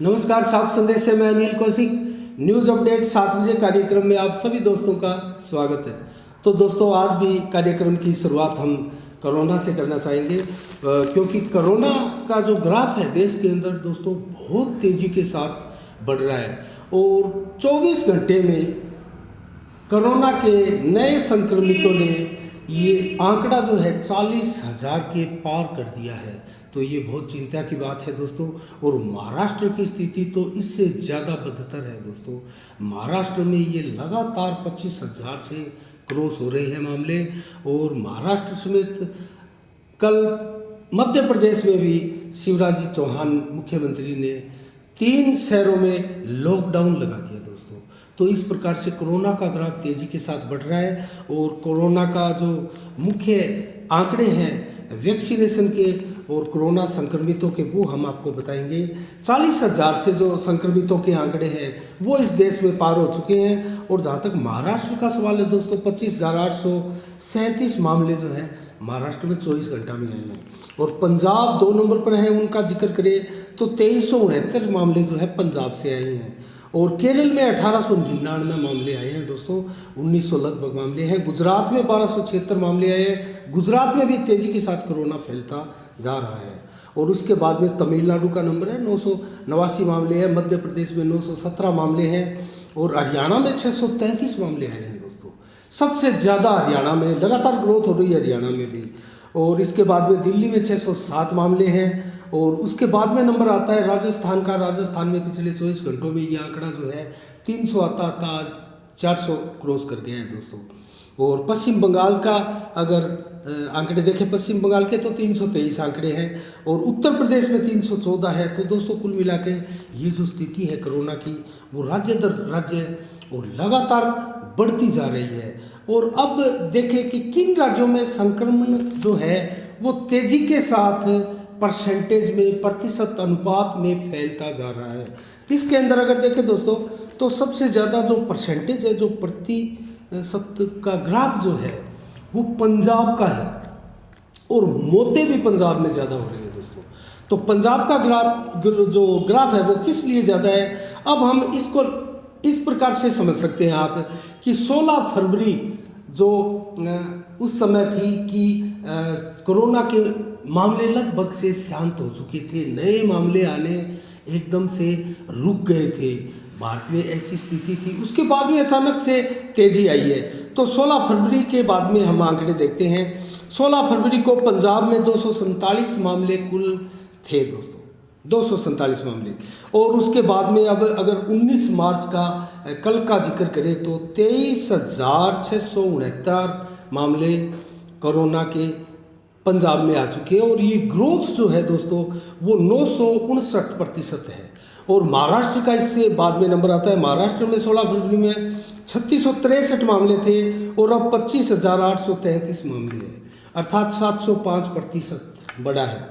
नमस्कार, साफ संदेश से मैं अनिल कौशिक। न्यूज़ अपडेट 7 बजे कार्यक्रम में आप सभी दोस्तों का स्वागत है। तो दोस्तों, आज भी कार्यक्रम की शुरुआत हम कोरोना से करना चाहेंगे, क्योंकि कोरोना का जो ग्राफ है देश के अंदर दोस्तों बहुत तेज़ी के साथ बढ़ रहा है और 24 घंटे में कोरोना के नए संक्रमितों ने ये आंकड़ा जो है 40,000 के पार कर दिया है। तो ये बहुत चिंता की बात है दोस्तों। और महाराष्ट्र की स्थिति तो इससे ज़्यादा बदतर है दोस्तों। महाराष्ट्र में ये लगातार 25,000 से क्रॉस हो रहे हैं मामले। और महाराष्ट्र समेत कल मध्य प्रदेश में भी शिवराज जी चौहान मुख्यमंत्री ने 3 शहरों में लॉकडाउन लगा दिया दोस्तों। तो इस प्रकार से कोरोना का ग्राफ तेज़ी के साथ बढ़ रहा है। और कोरोना का जो मुख्य आंकड़े हैं वैक्सीनेशन के और कोरोना संक्रमितों के वो हम आपको बताएंगे। 40,000 से जो संक्रमितों के आंकड़े हैं वो इस देश में पार हो चुके हैं। और जहाँ तक महाराष्ट्र का सवाल है दोस्तों, 25,837 मामले जो हैं महाराष्ट्र में 24 घंटा में आए हैं। और पंजाब 2 नंबर पर है, उनका जिक्र करें तो 2369 मामले जो है पंजाब से आए हैं। और केरल में 1899 मामले आए हैं दोस्तों, 1900 लगभग मामले हैं। गुजरात में 1276 मामले आए हैं। गुजरात में भी तेज़ी के साथ कोरोना फैलता जा रहा है। और उसके बाद में तमिलनाडु का नंबर है, 989 मामले हैं। मध्य प्रदेश में 917 मामले हैं। और हरियाणा में 633 मामले आए हैं दोस्तों। सबसे ज़्यादा हरियाणा में लगातार ग्रोथ हो रही है, हरियाणा में भी। और इसके बाद में दिल्ली में 607 मामले हैं। और उसके बाद में नंबर आता है राजस्थान का। राजस्थान में पिछले 24 घंटों में ये आंकड़ा जो है 300 आता आज 400 क्रॉस कर गया है दोस्तों। और पश्चिम बंगाल का अगर आंकड़े देखें पश्चिम बंगाल के तो 323 आंकड़े हैं। और उत्तर प्रदेश में 314 है। तो दोस्तों कुल मिला के ये जो स्थिति है कोरोना की वो राज्य दर राज्य और लगातार बढ़ती जा रही है। और अब देखें कि किन राज्यों में संक्रमण जो है वो तेज़ी के साथ परसेंटेज में, प्रतिशत अनुपात में फैलता जा रहा है। इसके अंदर अगर देखें दोस्तों तो सबसे ज़्यादा जो परसेंटेज है, जो प्रतिशत का ग्राफ जो है वो पंजाब का है। और मौतें भी पंजाब में ज़्यादा हो रही है दोस्तों। तो पंजाब का ग्राफ है वो किस लिए ज़्यादा है, अब हम इसको इस प्रकार से समझ सकते हैं आप कि 16 फरवरी जो उस समय थी कि कोरोना के मामले लगभग से शांत हो चुके थे, नए मामले आने एकदम से रुक गए थे, भारत में ऐसी स्थिति थी। उसके बाद में अचानक से तेज़ी आई है। तो 16 फरवरी के बाद में हम आंकड़े देखते हैं। 16 फरवरी को पंजाब में 247 मामले कुल थे दोस्तों, 247 मामले। और उसके बाद में अब अगर 19 मार्च का कल का जिक्र करें तो 23,669 मामले कोरोना के पंजाब में आ चुके हैं। और ये ग्रोथ जो है दोस्तों वो 959% है। और महाराष्ट्र का इससे बाद में नंबर आता है। महाराष्ट्र में 16 फरवरी में 3663 मामले थे और अब 25,833 मामले हैं, अर्थात 705% बढ़ा है।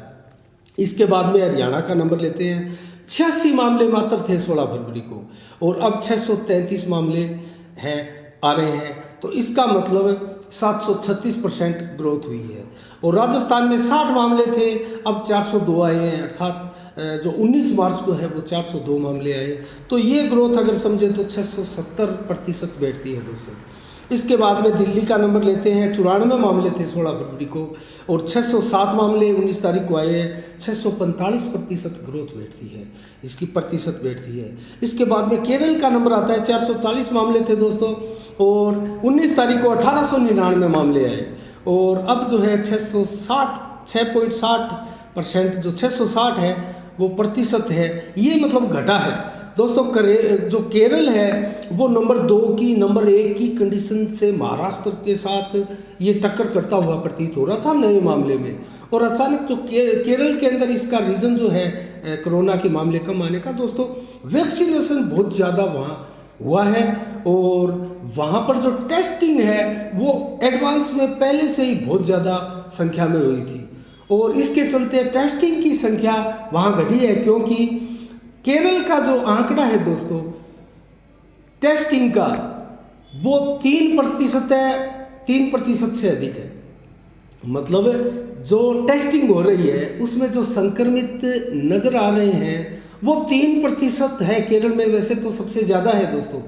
इसके बाद में हरियाणा का नंबर लेते हैं। 86 मामले मात्र थे 16 फरवरी को और अब 633 मामले हैं आ रहे हैं। तो इसका मतलब 736% ग्रोथ हुई है। और राजस्थान में 60 मामले थे, अब 402 आए हैं, अर्थात जो 19 मार्च को है वो 402 मामले आए। तो ये ग्रोथ अगर समझें तो 670% बैठती है दोस्तों। इसके बाद में दिल्ली का नंबर लेते हैं। 94 मामले थे 16 फरवरी को और 607 मामले 19 तारीख को आए हैं। 645% ग्रोथ बैठती है, इसकी प्रतिशत बैठती है। इसके बाद में केरल का नंबर आता है। 440 मामले थे दोस्तों और 19 तारीख को 1899 मामले आए। और अब जो है 6.60% जो 660 है वो प्रतिशत है, ये मतलब घटा है दोस्तों। जो केरल है वो नंबर 1 की कंडीशन से महाराष्ट्र के साथ ये टक्कर करता हुआ प्रतीत हो रहा था नए मामले में। और अचानक जो केरल के अंदर इसका रीज़न जो है कोरोना के मामले कम आने का दोस्तों, वैक्सीनेशन बहुत ज़्यादा वहाँ हुआ है। और वहाँ पर जो टेस्टिंग है वो एडवांस में पहले से ही बहुत ज़्यादा संख्या में हुई थी। और इसके चलते टेस्टिंग की संख्या वहाँ घटी है, क्योंकि केरल का जो आंकड़ा है दोस्तों टेस्टिंग का वो 3% है, 3% से अधिक है। मतलब जो टेस्टिंग हो रही है उसमें जो संक्रमित नज़र आ रहे हैं वो 3% है। केरल में वैसे तो सबसे ज़्यादा है दोस्तों।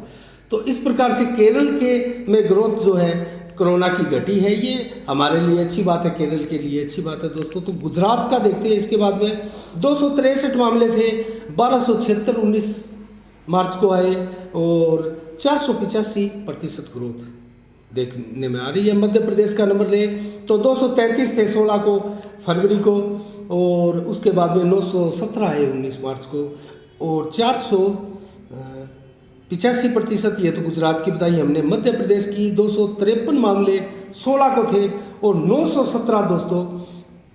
तो इस प्रकार से केरल के में ग्रोथ जो है कोरोना की घटी है, ये हमारे लिए अच्छी बात है, केरल के लिए अच्छी बात है दोस्तों। तो गुजरात का देखते हैं। इसके बाद में 263 मामले थे, 1276 19 मार्च को आए और 485% ग्रोथ देखने में आ रही है। मध्य प्रदेश का नंबर ले तो 233 थे 16 को फरवरी को, और उसके बाद में 917 आए 19 मार्च को, और 485%। ये तो गुजरात की बताई हमने। मध्य प्रदेश की 253 मामले 16 को थे और 917 दोस्तों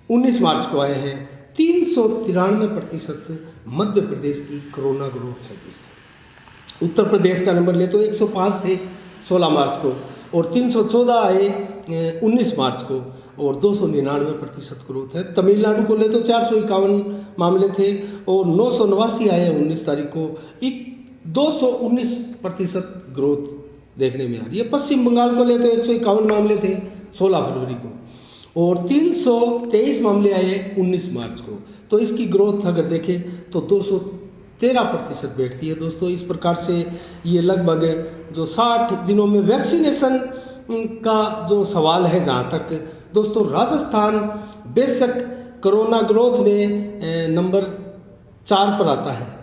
19 मार्च को आए हैं। 393% मध्य प्रदेश की कोरोना ग्रोथ है दोस्तों। उत्तर प्रदेश का नंबर ले तो 105 थे 16 मार्च को और 314 आए 19 मार्च को और 299% ग्रोथ है। तमिलनाडु को ले तो 451 मामले थे और 989 आए 19 तारीख को, 219% ग्रोथ देखने में आ रही है। पश्चिम बंगाल को ले तो 151 मामले थे 16 फरवरी को और 323 मामले आए 19 मार्च को। तो इसकी ग्रोथ अगर देखें तो 213% बैठती है दोस्तों। इस प्रकार से ये लगभग जो 60 दिनों में वैक्सीनेशन का जो सवाल है, जहाँ तक दोस्तों राजस्थान बेशक कोरोना ग्रोथ में नंबर 4 पर आता है।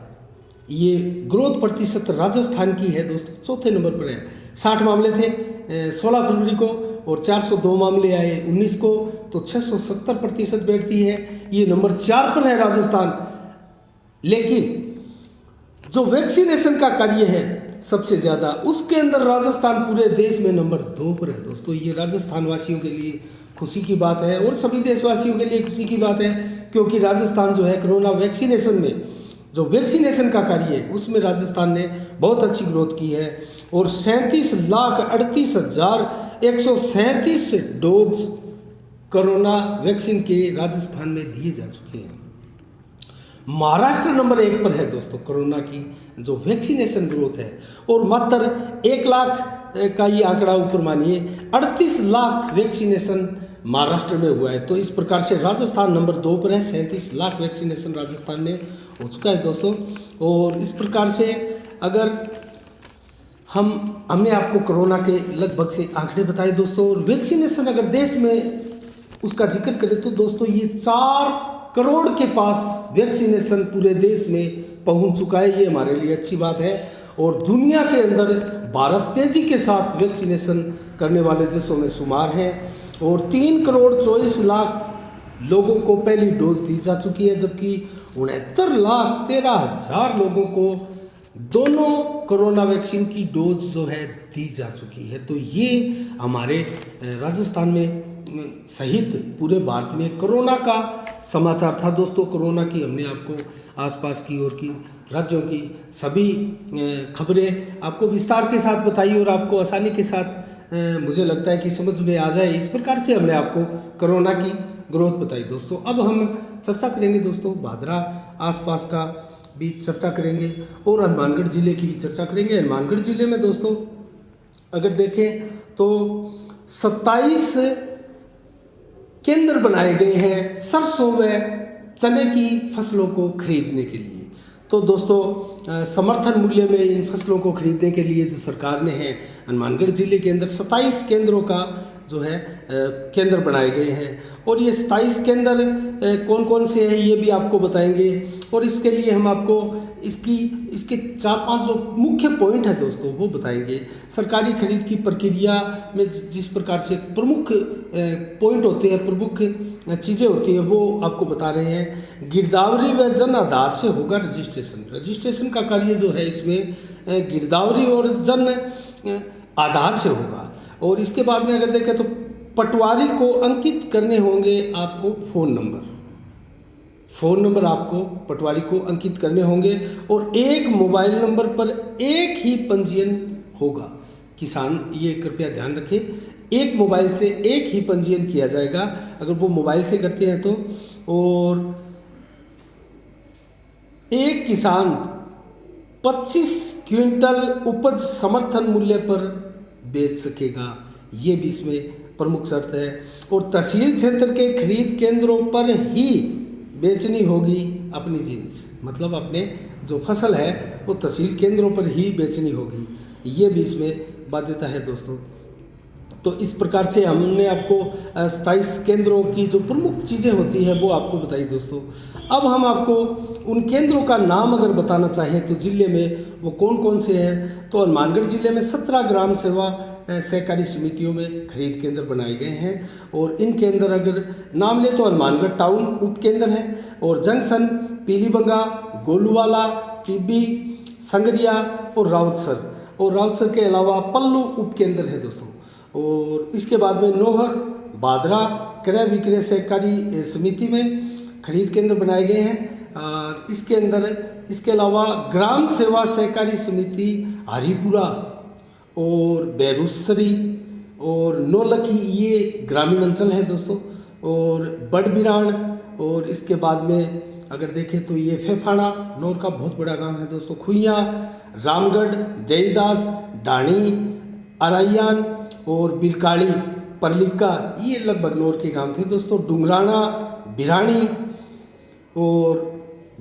ये ग्रोथ प्रतिशत राजस्थान की है दोस्तों, चौथे नंबर पर है। 60 मामले थे 16 फरवरी को और 402 मामले आए 19 को, तो 670% बैठती है। ये नंबर 4 पर है राजस्थान। लेकिन जो वैक्सीनेशन का कार्य है सबसे ज़्यादा, उसके अंदर राजस्थान पूरे देश में नंबर 2 पर है दोस्तों। ये राजस्थान वासियों के लिए खुशी की बात है और सभी देशवासियों के लिए खुशी की बात है, क्योंकि राजस्थान जो है कोरोना वैक्सीनेशन में, जो वैक्सीनेशन का कार्य है उसमें राजस्थान ने बहुत अच्छी ग्रोथ की है और 37,38,137 डोज कोरोना वैक्सीन के राजस्थान में दिए जा चुके हैं। महाराष्ट्र नंबर 1 पर है दोस्तों कोरोना की जो वैक्सीनेशन ग्रोथ है, और मात्र 1 लाख का ये आंकड़ा ऊपर मानिए 38 लाख वैक्सीनेशन महाराष्ट्र में हुआ है। तो इस प्रकार से राजस्थान नंबर 2 पर है, 37 लाख वैक्सीनेशन राजस्थान में हो चुका है दोस्तों। और इस प्रकार से अगर हमने आपको कोरोना के लगभग से आंकड़े बताए दोस्तों, और वैक्सीनेशन अगर देश में उसका जिक्र करें तो दोस्तों ये 4 करोड़ के पास वैक्सीनेशन पूरे देश में पहुंच चुका है। ये हमारे लिए अच्छी बात है। और दुनिया के अंदर भारत तेजी के साथ वैक्सीनेशन करने वाले देशों में शुमार है और 3 करोड़ 24 लाख लोगों को पहली डोज दी जा चुकी है, जबकि 69,13,000 लोगों को दोनों कोरोना वैक्सीन की डोज जो है दी जा चुकी है। तो ये हमारे राजस्थान में सहित पूरे भारत में कोरोना का समाचार था दोस्तों। कोरोना की हमने आपको आसपास की और की राज्यों की सभी खबरें आपको विस्तार के साथ बताई और आपको आसानी के साथ मुझे लगता है कि समझ में आ जाए, इस प्रकार से हमने आपको कोरोना की ग्रोथ बताई दोस्तों। अब हम चर्चा करेंगे दोस्तों भादरा आसपास का भी चर्चा करेंगे और हनुमानगढ़ जिले की भी चर्चा करेंगे। हनुमानगढ़ जिले में दोस्तों अगर देखें तो 27 केंद्र बनाए गए हैं सरसों व चने की फसलों को खरीदने के लिए। तो दोस्तों समर्थन मूल्य में इन फसलों को खरीदने के लिए जो सरकार ने है हनुमानगढ़ जिले के अंदर 27 केंद्रों का जो है केंद्र बनाए गए हैं और ये 27 केंद्र कौन कौन से हैं ये भी आपको बताएंगे। और इसके लिए हम आपको इसके 4-5 जो मुख्य पॉइंट है दोस्तों वो बताएंगे। सरकारी खरीद की प्रक्रिया में जिस प्रकार से प्रमुख पॉइंट होते हैं, प्रमुख चीज़ें होती हैं वो आपको बता रहे हैं। गिरदावरी व जन आधार से होगा रजिस्ट्रेशन का कार्य जो है इसमें गिरदावरी और जन आधार से होगा। और इसके बाद में अगर देखें तो पटवारी को अंकित करने होंगे आपको फ़ोन नंबर आपको पटवारी को अंकित करने होंगे और एक मोबाइल नंबर पर एक ही पंजीयन होगा। किसान ये कृपया ध्यान रखें, एक मोबाइल से एक ही पंजीयन किया जाएगा अगर वो मोबाइल से करते हैं तो। और एक किसान 25 क्विंटल उपज समर्थन मूल्य पर बेच सकेगा, ये भी इसमें प्रमुख शर्त है। और तहसील क्षेत्र के खरीद केंद्रों पर ही बेचनी होगी अपनी जीन्स, मतलब अपने जो फसल है वो तहसील केंद्रों पर ही बेचनी होगी, ये भी इसमें बाध्यता है दोस्तों। तो इस प्रकार से हमने आपको 27 केंद्रों की जो प्रमुख चीज़ें होती है वो आपको बताई दोस्तों। अब हम आपको उन केंद्रों का नाम अगर बताना चाहें तो ज़िले में वो कौन कौन से हैं, तो हनुमानगढ़ ज़िले में 17 ग्राम सेवा सहकारी समितियों में खरीद केंद्र बनाए गए हैं। और इन केंद्र अगर नाम ले तो हनुमानगढ़ टाउन उप केंद्र है, और जंक्शन, पीलीबंगा, गोलूवाला, टिब्बी, संगरिया और राउतसर के अलावा पल्लू उप केंद्र है दोस्तों। और इसके बाद में नोहर, बादरा क्रय विक्रय सहकारी समिति में खरीद केंद्र बनाए गए हैं। इसके अलावा ग्राम सेवा सहकारी समिति हरिपुरा और बेरुसरी और नौलखी, ये ग्रामीण अंचल है दोस्तों। और बड़बिरान, और इसके बाद में अगर देखें तो ये फेफाना नौर का बहुत बड़ा गांव है दोस्तों। खुइया, रामगढ़, देईदास, डाणी, अराइयान और बिरकाड़ी, परलिका, ये लगभग नौर के गांव थे दोस्तों। डुंगराना, बिरानी और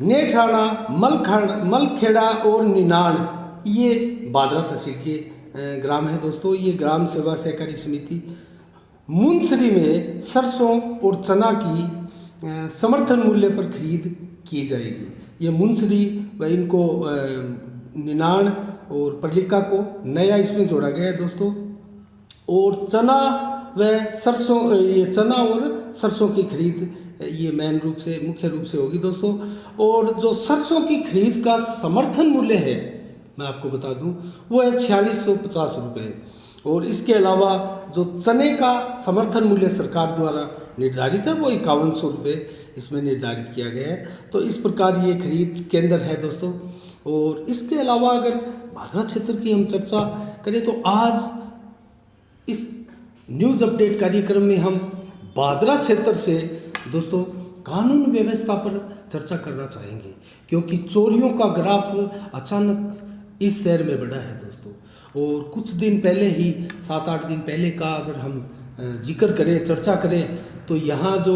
नेठाना, मलखेड़ा और निनाण, ये बादरा तहसील के ग्राम है दोस्तों। ये ग्राम सेवा सहकारी समिति मुनसरी में सरसों और चना की समर्थन मूल्य पर खरीद की जाएगी। ये मुनसरी व इनको निनाण और परलिका को नया इसमें जोड़ा गया है दोस्तों। और चना व सरसों, ये चना और सरसों की खरीद ये मुख्य रूप से होगी दोस्तों। और जो सरसों की खरीद का समर्थन मूल्य है मैं आपको बता दूं वो है 4650 रुपये। और इसके अलावा जो चने का समर्थन मूल्य सरकार द्वारा निर्धारित है वो 5100 रुपये इसमें निर्धारित किया गया है। तो इस प्रकार ये खरीद केंद्र है दोस्तों। और इसके अलावा अगर बादरा क्षेत्र की हम चर्चा करें तो आज इस न्यूज़ अपडेट कार्यक्रम में हम बादरा क्षेत्र से दोस्तों कानून व्यवस्था पर चर्चा करना चाहेंगे, क्योंकि चोरियों का ग्राफ अचानक इस शहर में बढ़ा है दोस्तों। और कुछ दिन पहले ही 7-8 दिन पहले का अगर हम जिक्र करें, चर्चा करें, तो यहाँ जो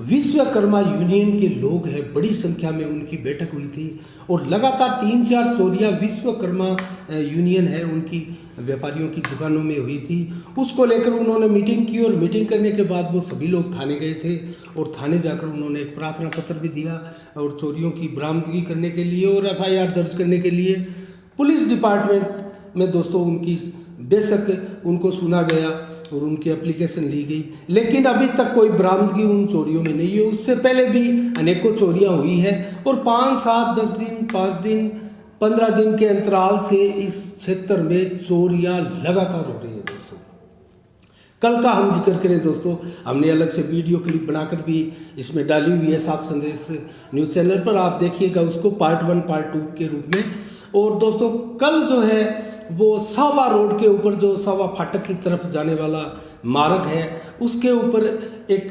विश्वकर्मा यूनियन के लोग हैं बड़ी संख्या में उनकी बैठक हुई थी और लगातार 3-4 चोरियाँ विश्वकर्मा यूनियन है उनकी व्यापारियों की दुकानों में हुई थी। उसको लेकर उन्होंने मीटिंग की और मीटिंग करने के बाद वो सभी लोग थाने गए थे और थाने जाकर उन्होंने एक प्रार्थना पत्र भी दिया और चोरियों की बरामदगी करने के लिए और FIR दर्ज करने के लिए पुलिस डिपार्टमेंट में दोस्तों उनकी बेशक उनको सुना गया और उनकी एप्लीकेशन ली गई, लेकिन अभी तक कोई बरामदगी उन चोरियों में नहीं है। उससे पहले भी अनेकों चोरियां हुई है और 5, 7, 10 दिन, 5 दिन, 15 दिन के अंतराल से इस क्षेत्र में चोरियां लगातार हो रही है दोस्तों। कल का हम जिक्र करें दोस्तों, हमने अलग से वीडियो क्लिप बनाकर भी इसमें डाली हुई है साफ संदेश न्यूज़ चैनल पर, आप देखिएगा उसको पार्ट 1 पार्ट 2 के रूप में। और दोस्तों कल जो है वो सावा रोड के ऊपर जो सावा फाटक की तरफ जाने वाला मार्ग है उसके ऊपर एक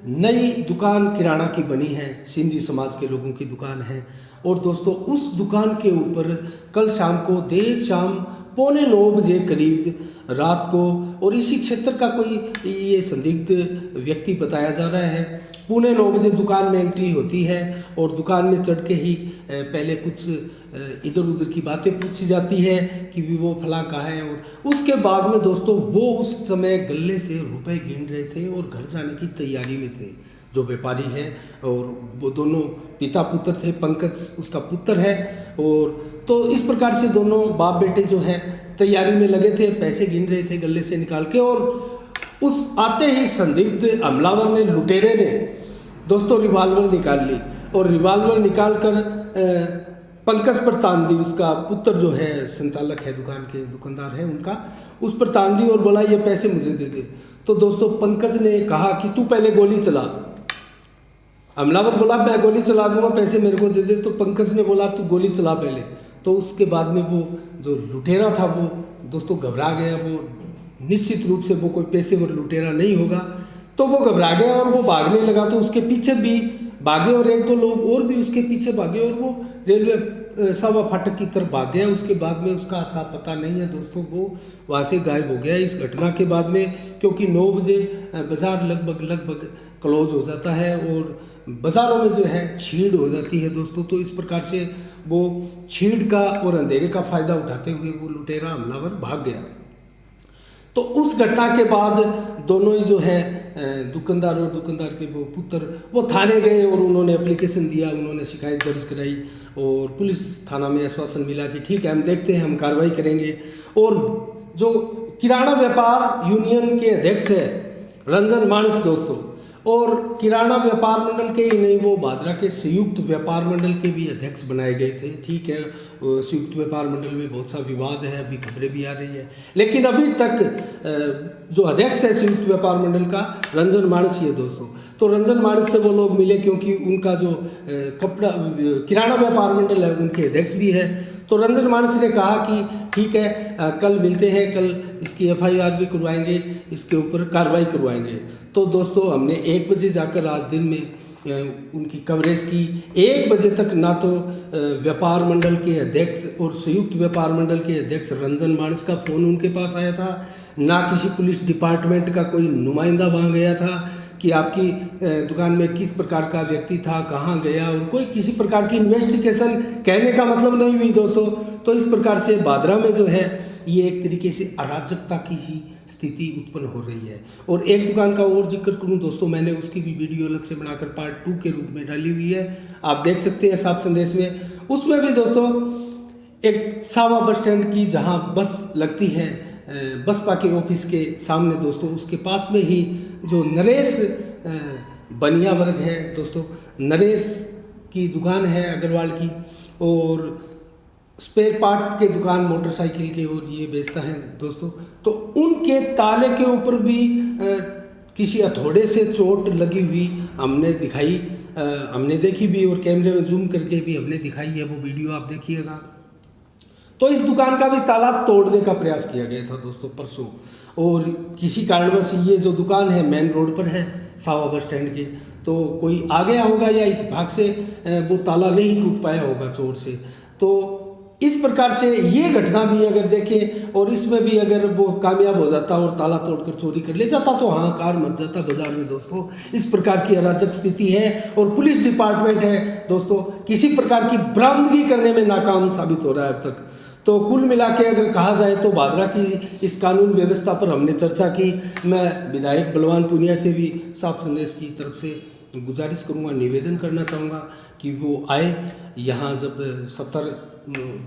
नई दुकान किराना की बनी है, सिंधी समाज के लोगों की दुकान है। और दोस्तों उस दुकान के ऊपर कल शाम को देर शाम 8:45 बजे करीब रात को, और इसी क्षेत्र का कोई ये संदिग्ध व्यक्ति बताया जा रहा है, 8:45 बजे दुकान में एंट्री होती है और दुकान में चढ़ के ही पहले कुछ इधर उधर की बातें पूछी जाती है कि भी वो फलां कहाँ है। और उसके बाद में दोस्तों वो उस समय गले से रुपए गिन रहे थे और घर जाने की तैयारी में थे जो व्यापारी है। और वो दोनों पिता पुत्र थे, पंकज उसका पुत्र है। और तो इस प्रकार से दोनों बाप बेटे जो है तैयारी में लगे थे, पैसे गिन रहे थे गले से निकाल के। और उस आते ही संदिग्ध हमलावर ने, लुटेरे ने दोस्तों रिवाल्वर निकाल ली और रिवाल्वर निकाल कर पंकज पर तान दी। उसका पुत्र जो है संचालक है, दुकान के दुकानदार है उनका, उस पर तान दी और बोला ये पैसे मुझे दे दे। तो दोस्तों पंकज ने कहा कि तू पहले गोली चला। हमलावर बोला मैं गोली चला दूंगा, पैसे मेरे को दे दे। तो पंकज ने बोला तू गोली चला पहले। तो उसके बाद में वो जो लुटेरा था वो दोस्तों घबरा गया। वो निश्चित रूप से वो कोई पेशेवर लुटेरा नहीं होगा, तो वो घबरा गया और वो भागने लगा। तो उसके पीछे भी भागे और 1-2 लोग और भी उसके पीछे भागे और वो रेलवे सावा फाटक की तरफ भाग गया। उसके बाद में उसका आता पता नहीं है दोस्तों, वो वहाँ से गायब हो गया। इस घटना के बाद में क्योंकि 9 बजे बाजार लगभग क्लोज हो जाता है और बाज़ारों में जो है छीड़ हो जाती है दोस्तों। तो इस प्रकार से वो छीड़ का और अंधेरे का फ़ायदा उठाते हुए वो लुटेरा हमलावर भाग गया। तो उस घटना के बाद दोनों ही जो है दुकानदार और दुकानदार के वो पुत्र वो थाने गए और उन्होंने एप्लीकेशन दिया, उन्होंने शिकायत दर्ज कराई और पुलिस थाना में आश्वासन मिला कि ठीक है हम देखते हैं, हम कार्रवाई करेंगे। और जो किराना व्यापार यूनियन के अध्यक्ष है रंजन मानस दोस्तों, और किराना व्यापार मंडल के ही नहीं वो भादरा के संयुक्त व्यापार मंडल के भी अध्यक्ष बनाए गए थे। ठीक है, संयुक्त व्यापार मंडल में बहुत सा विवाद है, अभी खबरें भी आ रही है, लेकिन अभी तक जो अध्यक्ष है संयुक्त व्यापार मंडल का रंजन मानस ही है दोस्तों। तो रंजन मानस से वो लोग मिले क्योंकि उनका जो किराना व्यापार मंडल है उनके अध्यक्ष भी है। तो रंजन मानस ने कहा कि ठीक है कल मिलते हैं, कल इसकी FIR भी करवाएंगे, इसके ऊपर कार्रवाई करवाएंगे। तो दोस्तों हमने 1 बजे जाकर आज दिन में उनकी कवरेज की। 1 बजे तक ना तो व्यापार मंडल के अध्यक्ष और संयुक्त व्यापार मंडल के अध्यक्ष रंजन मानस का फ़ोन उनके पास आया था, ना किसी पुलिस डिपार्टमेंट का कोई नुमाइंदा वहाँ गया था कि आपकी दुकान में किस प्रकार का व्यक्ति था, कहाँ गया, और कोई किसी प्रकार की इन्वेस्टिगेशन कहने का मतलब नहीं हुई दोस्तों। तो इस प्रकार से भादरा में जो है ये एक तरीके से अराजकता की सी स्थिति उत्पन्न हो रही है। और एक दुकान का और जिक्र करूं दोस्तों, मैंने उसकी भी वीडियो अलग से बनाकर पार्ट 2 के रूप में डाली हुई है, आप देख सकते हैं साफ संदेश में। उसमें भी दोस्तों एक सावा बस स्टैंड की जहां बस लगती है बसपा के ऑफिस के सामने दोस्तों, उसके पास में ही जो नरेश बनिया वर्ग है दोस्तों, नरेश की दुकान है अग्रवाल की, और स्पेयर पार्ट के दुकान मोटरसाइकिल के और ये बेचता है दोस्तों। तो उनके ताले के ऊपर भी किसी हथौड़े से चोट लगी हुई हमने देखी भी, और कैमरे में जूम करके भी हमने दिखाई है, वो वीडियो आप देखिएगा। तो इस दुकान का भी ताला तोड़ने का प्रयास किया गया था दोस्तों परसों, और किसी कारणवश ये जो दुकान है मेन रोड पर है सावा बस स्टैंड के, तो कोई आ गया होगा या इत्तेफाक से वो ताला नहीं टूट पाया होगा चोट से। तो इस प्रकार से ये घटना भी अगर देखें और इसमें भी अगर वो कामयाब हो जाता और ताला तोड़कर चोरी कर ले जाता तो हाहाकार मच जाता बाजार में दोस्तों। इस प्रकार की अराजक स्थिति है और पुलिस डिपार्टमेंट है दोस्तों किसी प्रकार की बरामदगी करने में नाकाम साबित हो रहा है अब तक। तो कुल मिला के अगर कहा जाए तो भादरा की इस कानून व्यवस्था पर हमने चर्चा की। मैं विधायक बलवान पुनिया से भी साफ संदेश की तरफ से गुजारिश करूँगा, निवेदन करना चाहूँगा कि वो आए यहाँ जब सत्र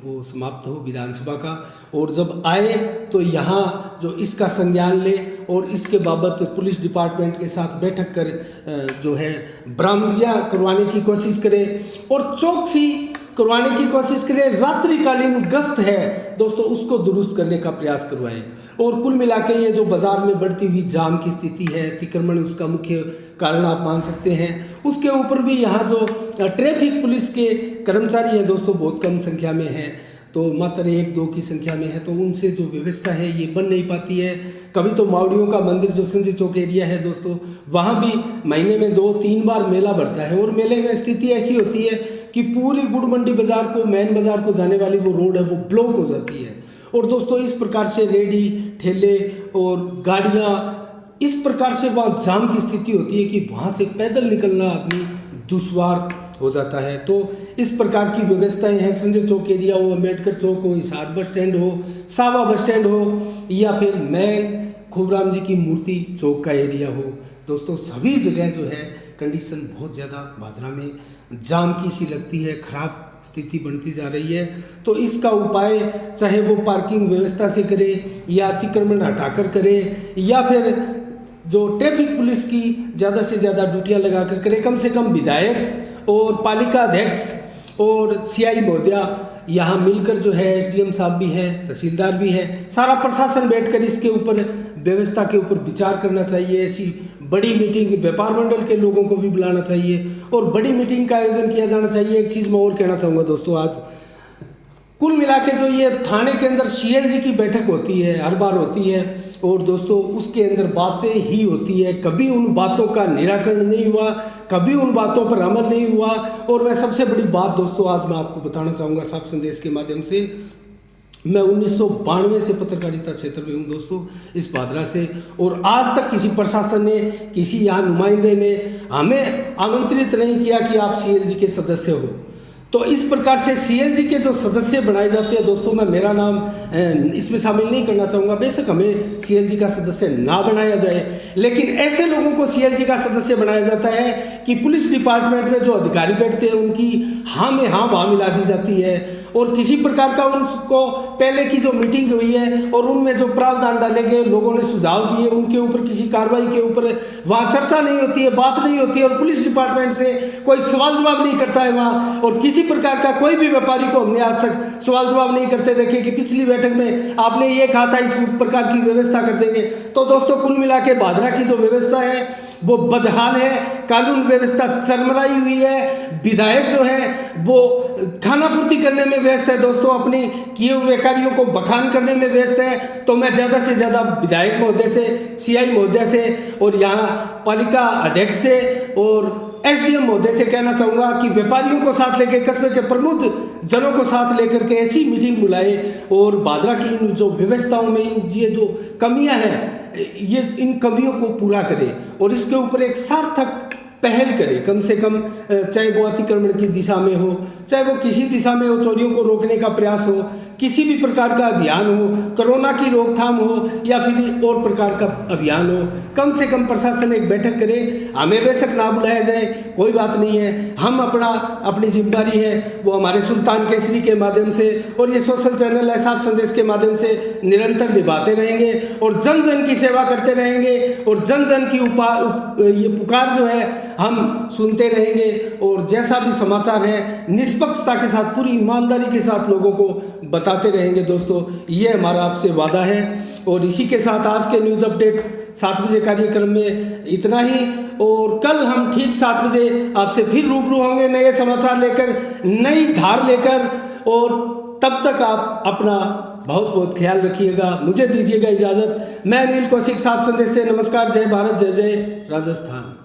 वो समाप्त हो विधानसभा का, और जब आए तो यहाँ जो इसका संज्ञान ले और इसके बाबत पुलिस डिपार्टमेंट के साथ बैठक कर जो है बरामदगियाँ करवाने की कोशिश करे और चौकसी करवाने की कोशिश करें। रात्रिकालीन गश्त है दोस्तों उसको दुरुस्त करने का प्रयास करवाएं। और कुल मिला के ये जो बाजार में बढ़ती हुई जाम की स्थिति है, अतिक्रमण उसका मुख्य कारण आप मान सकते हैं। उसके ऊपर भी यहाँ जो ट्रैफिक पुलिस के कर्मचारी हैं दोस्तों बहुत कम संख्या में हैं, तो मात्र 1-2 की संख्या में है, तो उनसे जो व्यवस्था है ये बन नहीं पाती है। कभी तो मावड़ियों का मंदिर जो संजय चौक एरिया है दोस्तों, वहाँ भी महीने में 2-3 बार मेला बढ़ता है, और मेले में स्थिति ऐसी होती है कि पूरी गुड़ मंडी बाजार को, मेन बाजार को जाने वाली वो रोड है वो ब्लॉक हो जाती है। और दोस्तों इस प्रकार से रेडी ठेले और गाड़ियाँ, इस प्रकार से वहाँ जाम की स्थिति होती है कि वहाँ से पैदल निकलना आदमी दुश्वार हो जाता है। तो इस प्रकार की व्यवस्थाएं हैं। संजय चौक एरिया हो, अम्बेडकर चौक हो, हिसार बस स्टैंड हो, सावा बस स्टैंड हो, या फिर मैन खूबराम जी की मूर्ति चौक का एरिया हो दोस्तों, सभी जगह जो है कंडीशन बहुत ज़्यादा भादरा में जाम की सी लगती है, खराब स्थिति बनती जा रही है। तो इसका उपाय चाहे वो पार्किंग व्यवस्था से करे या अतिक्रमण हटाकर करे, या फिर जो ट्रैफिक पुलिस की ज़्यादा से ज़्यादा ड्यूटियाँ लगाकर करे। कम से कम विधायक और पालिका अध्यक्ष और CI महोदया यहाँ मिलकर जो है, SDM साहब भी है, तहसीलदार भी है, सारा प्रशासन बैठकर इसके ऊपर व्यवस्था के ऊपर विचार करना चाहिए। ऐसी बड़ी मीटिंग व्यापार मंडल के लोगों को भी बुलाना चाहिए और बड़ी मीटिंग का आयोजन किया जाना चाहिए। एक चीज़ मैं और कहना चाहूँगा दोस्तों, आज कुल मिला के जो ये थाने के अंदर CLG की बैठक होती है, हर बार होती है, और दोस्तों उसके अंदर बातें ही होती है, कभी उन बातों का निराकरण नहीं हुआ, कभी उन बातों पर अमल नहीं हुआ। और मैं सबसे बड़ी बात दोस्तों आज मैं आपको बताना चाहूँगा साफ संदेश के माध्यम से, मैं 1992 से पत्रकारिता क्षेत्र में हूँ दोस्तों, इस भादरा से, और आज तक किसी प्रशासन ने, किसी यहाँ नुमाइंदे ने हमें आमंत्रित नहीं किया कि आप सीएलजी के सदस्य हो। तो इस प्रकार से सीएलजी के जो सदस्य बनाए जाते हैं दोस्तों, मैं मेरा नाम इसमें शामिल नहीं करना चाहूँगा, बेशक हमें सीएलजी का सदस्य ना बनाया जाए, लेकिन ऐसे लोगों को सीएलजी का सदस्य बनाया जाता है कि पुलिस डिपार्टमेंट में जो अधिकारी बैठते हैं उनकी हाँ में हाँ वहाँ मिला दी जाती है, और किसी प्रकार का उनको पहले की जो मीटिंग हुई है और उनमें जो प्रावधान डाले गए, लोगों ने सुझाव दिए, उनके ऊपर किसी कार्रवाई के ऊपर वहाँ चर्चा नहीं होती है, बात नहीं होती है, और पुलिस डिपार्टमेंट से कोई सवाल जवाब नहीं करता है वहाँ, और किसी प्रकार का कोई भी व्यापारी को हमने आज तक सवाल जवाब नहीं करते देखे कि पिछली बैठक में आपने ये कहा था, इस प्रकार की व्यवस्था कर देंगे। तो दोस्तों कुल मिला के भादरा की जो व्यवस्था है वो बदहाल है, कानून व्यवस्था चरमराई हुई है, विधायक जो है वो खाना पूर्ति करने में व्यस्त है दोस्तों, अपनी किए हुए कार्यों को बखान करने में व्यस्त है। तो मैं ज़्यादा से ज़्यादा विधायक महोदय से, सीआई महोदय से, और यहाँ पालिका अध्यक्ष से और एसडीएम महोदय से कहना चाहूँगा कि व्यापारियों को साथ लेकर, कस्बे के प्रमुख जनों को साथ लेकर के ऐसी मीटिंग बुलाए और भादरा की इन जो व्यवस्थाओं में इन ये जो कमियां हैं, ये इन कमियों को पूरा करे और इसके ऊपर एक सार्थक पहल करे, कम से कम, चाहे वो अतिक्रमण की दिशा में हो, चाहे वो किसी दिशा में हो, चोरियों को रोकने का प्रयास हो, किसी भी प्रकार का अभियान हो, कोरोना की रोकथाम हो या फिर और प्रकार का अभियान हो, कम से कम प्रशासन एक बैठक करे। हमें बेशक ना बुलाया जाए, कोई बात नहीं है, हम अपनी जिम्मेदारी है वो हमारे सुल्तान केसरी के माध्यम से और ये सोशल चैनल है साफ संदेश के माध्यम से निरंतर निभाते रहेंगे और जन जन की सेवा करते रहेंगे और जन जन की ये पुकार जो है हम सुनते रहेंगे, और जैसा भी समाचार है निष्पक्षता के साथ, पूरी ईमानदारी के साथ लोगों को बताते रहेंगे दोस्तों, ये हमारा आपसे वादा है। और इसी के साथ आज के न्यूज़ अपडेट 7 बजे कार्यक्रम में इतना ही, और कल हम ठीक 7 बजे आपसे फिर रूबरू होंगे नए समाचार लेकर, नई धार लेकर, और तब तक आप अपना बहुत बहुत ख्याल रखिएगा। मुझे दीजिएगा इजाज़त। मैं अनिल कौशिक, साफ संदेश से नमस्कार। जय भारत, जय जय राजस्थान।